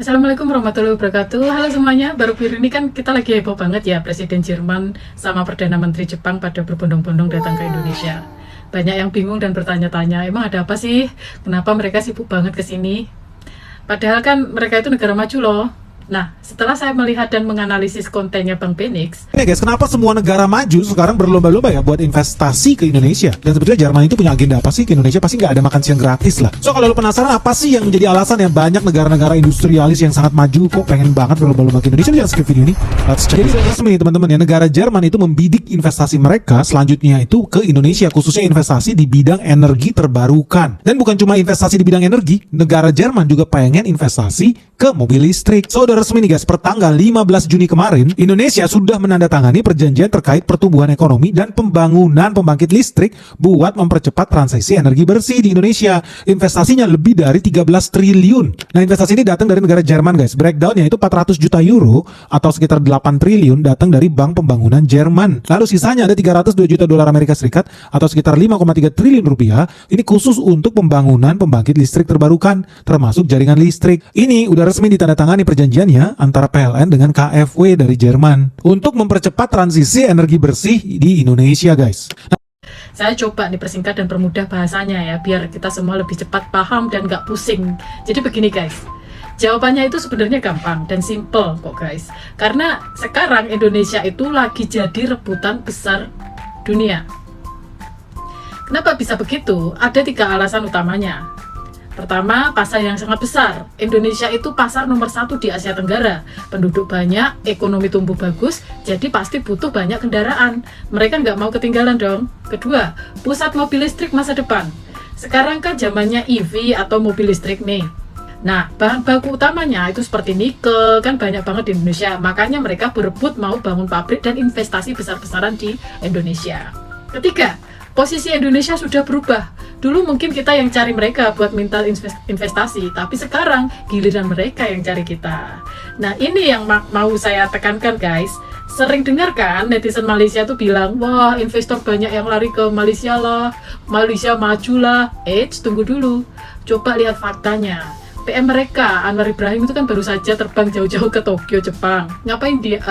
Assalamualaikum warahmatullahi wabarakatuh. Halo semuanya, baru-baru ini kan kita lagi heboh banget ya, Presiden Jerman sama Perdana Menteri Jepang pada berbondong-bondong datang ke Indonesia. Banyak yang bingung dan bertanya-tanya, emang ada apa sih? Kenapa mereka sibuk banget ke sini? Padahal kan mereka itu negara maju loh. Nah, setelah saya melihat dan menganalisis kontennya Bang Phoenix, Guys, kenapa semua negara maju sekarang berlomba-lomba ya buat investasi ke Indonesia? Dan sebetulnya Jerman itu punya agenda apa sih ke Indonesia? Pasti nggak ada makan siang gratis lah. So kalau lu penasaran apa sih yang menjadi alasan yang banyak negara-negara industrialis yang sangat maju kok pengen banget berlomba-lomba ke Indonesia? Jangan skip video ini. Let's check. Jadi resmi teman-teman ya, negara Jerman itu membidik investasi mereka selanjutnya itu ke Indonesia, khususnya investasi di bidang energi terbarukan. Dan bukan cuma investasi di bidang energi, negara Jerman juga pengen investasi ke mobil listrik. So udah resmi nih guys, pertanggal 15 Juni kemarin, Indonesia sudah menandatangani perjanjian terkait pertumbuhan ekonomi dan pembangunan pembangkit listrik buat mempercepat transisi energi bersih di Indonesia. Investasinya lebih dari 13 triliun. Nah, investasi ini datang dari negara Jerman guys. Breakdownnya itu 400 juta euro atau sekitar 8 triliun datang dari Bank Pembangunan Jerman. Lalu sisanya ada 302 juta dolar Amerika Serikat atau sekitar 5,3 triliun rupiah. Ini khusus untuk pembangunan pembangkit listrik terbarukan, termasuk jaringan listrik. Ini udah resmi ditandatangani perjanjiannya antara PLN dengan KfW dari Jerman untuk mempercepat transisi energi bersih di Indonesia guys. saya coba nih persingkat dan permudah bahasanya ya, biar kita semua lebih cepat paham dan nggak pusing. Jadi begini guys, jawabannya itu sebenarnya gampang dan simple kok guys. Karena sekarang Indonesia itu lagi jadi rebutan besar dunia. Kenapa bisa begitu? Ada 3 alasan utamanya. Pertama, pasar yang sangat besar. Indonesia itu pasar nomor 1 di Asia Tenggara. Penduduk banyak, ekonomi tumbuh bagus, jadi pasti butuh banyak kendaraan. Mereka nggak mau ketinggalan dong. Kedua, pusat mobil listrik masa depan. Sekarang kan zamannya EV atau mobil listrik nih. Nah, bahan baku utamanya itu seperti nikel, kan banyak banget di Indonesia. Makanya mereka berebut mau bangun pabrik dan investasi besar-besaran di Indonesia. Ketiga, posisi Indonesia sudah berubah. Dulu mungkin kita yang cari mereka buat minta investasi, tapi sekarang giliran mereka yang cari kita. Nah, ini yang mau saya tekankan guys. Sering dengar kan netizen Malaysia tuh bilang, wah investor banyak yang lari ke Malaysia lah, Malaysia maju lah. Tunggu dulu, coba lihat faktanya. PM mereka, Anwar Ibrahim itu kan baru saja terbang jauh-jauh ke Tokyo, Jepang. Ngapain dia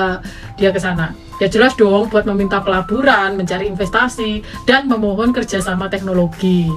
ke sana? Ya jelas dong buat meminta pelaburan, mencari investasi, dan memohon kerjasama teknologi.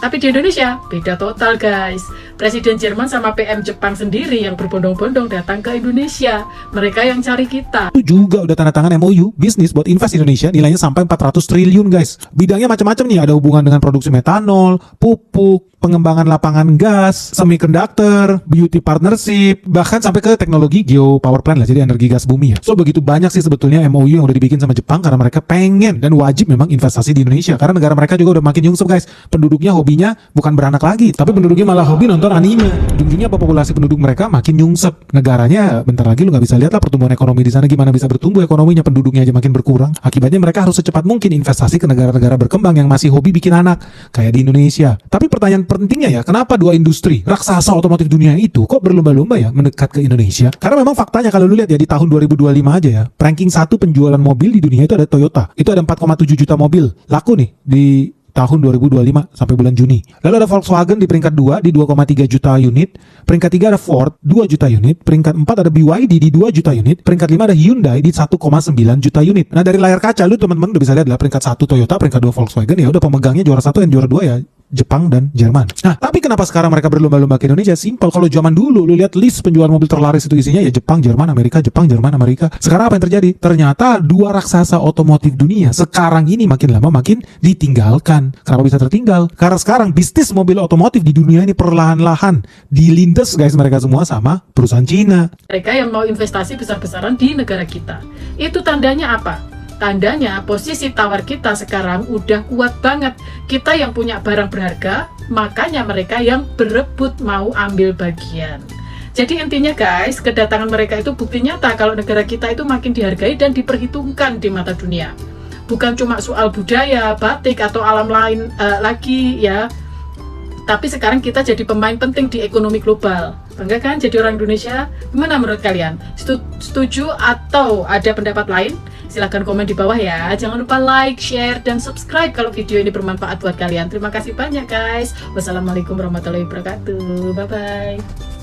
Tapi di Indonesia, beda total guys. Presiden Jerman sama PM Jepang sendiri yang berbondong-bondong datang ke Indonesia. Mereka yang cari kita. Itu juga udah tanda tangan MOU bisnis buat invest Indonesia, nilainya sampai 400 triliun guys. Bidangnya macam-macam nih, ada hubungan dengan produksi metanol, pupuk, pengembangan lapangan gas, semiconductor, beauty partnership, bahkan sampai ke teknologi geopower plant lah, jadi energi gas bumi ya. So begitu banyak sih sebetulnya MOU yang udah dibikin sama Jepang karena mereka pengen dan wajib memang investasi di Indonesia karena negara mereka juga udah makin nyungsep guys. Penduduknya hobinya bukan beranak lagi, tapi penduduknya malah hobi nonton anime. Ujung-ujungnya apa, populasi penduduk mereka makin nyungsep. Negaranya bentar lagi lu nggak bisa lihat lah pertumbuhan ekonomi di sana gimana bisa bertumbuh ekonominya, penduduknya aja makin berkurang. Akibatnya mereka harus secepat mungkin investasi ke negara-negara berkembang yang masih hobi bikin anak kayak di Indonesia. Tapi pertanyaan pentingnya ya, kenapa dua industri raksasa otomotif dunia itu kok berlomba-lomba ya mendekat ke Indonesia? Karena memang faktanya kalau lu lihat ya di tahun 2025 aja ya, ranking 1 penjualan mobil di dunia itu ada Toyota. Itu ada 4,7 juta mobil laku nih di tahun 2025 sampai bulan Juni. Lalu ada Volkswagen di peringkat 2 di 2,3 juta unit. Peringkat 3 ada Ford 2 juta unit. Peringkat 4 ada BYD di 2 juta unit. Peringkat 5 ada Hyundai di 1,9 juta unit. Nah, dari layar kaca lu teman-teman udah bisa lihat lah, peringkat 1 Toyota, peringkat 2 Volkswagen, ya udah pemegangnya juara 1 dan juara 2 ya Jepang dan Jerman. Nah, tapi kenapa sekarang mereka berlomba-lomba ke Indonesia? Simpel, kalau zaman dulu lu lihat list penjualan mobil terlaris itu isinya ya Jepang, Jerman, Amerika, Jepang, Jerman, Amerika. Sekarang apa yang terjadi? Ternyata dua raksasa otomotif dunia sekarang ini makin lama makin ditinggalkan. Kenapa bisa tertinggal? Karena sekarang bisnis mobil otomotif di dunia ini perlahan-lahan dilindas guys mereka semua sama perusahaan Cina. Mereka yang mau investasi besar-besaran di negara kita. Itu tandanya apa? Tandanya posisi tawar kita sekarang udah kuat banget. Kita yang punya barang berharga, makanya mereka yang berebut mau ambil bagian. Jadi intinya guys, kedatangan mereka itu bukti nyata kalau negara kita itu makin dihargai dan diperhitungkan di mata dunia. Bukan cuma soal budaya, batik, atau alam lain lagi ya. Tapi sekarang kita jadi pemain penting di ekonomi global. Bangga kan jadi orang Indonesia? Gimana menurut kalian? Setuju atau ada pendapat lain? Silahkan komen di bawah ya. Jangan lupa like, share, dan subscribe kalau video ini bermanfaat buat kalian. Terima kasih banyak guys. Wassalamualaikum warahmatullahi wabarakatuh. Bye-bye.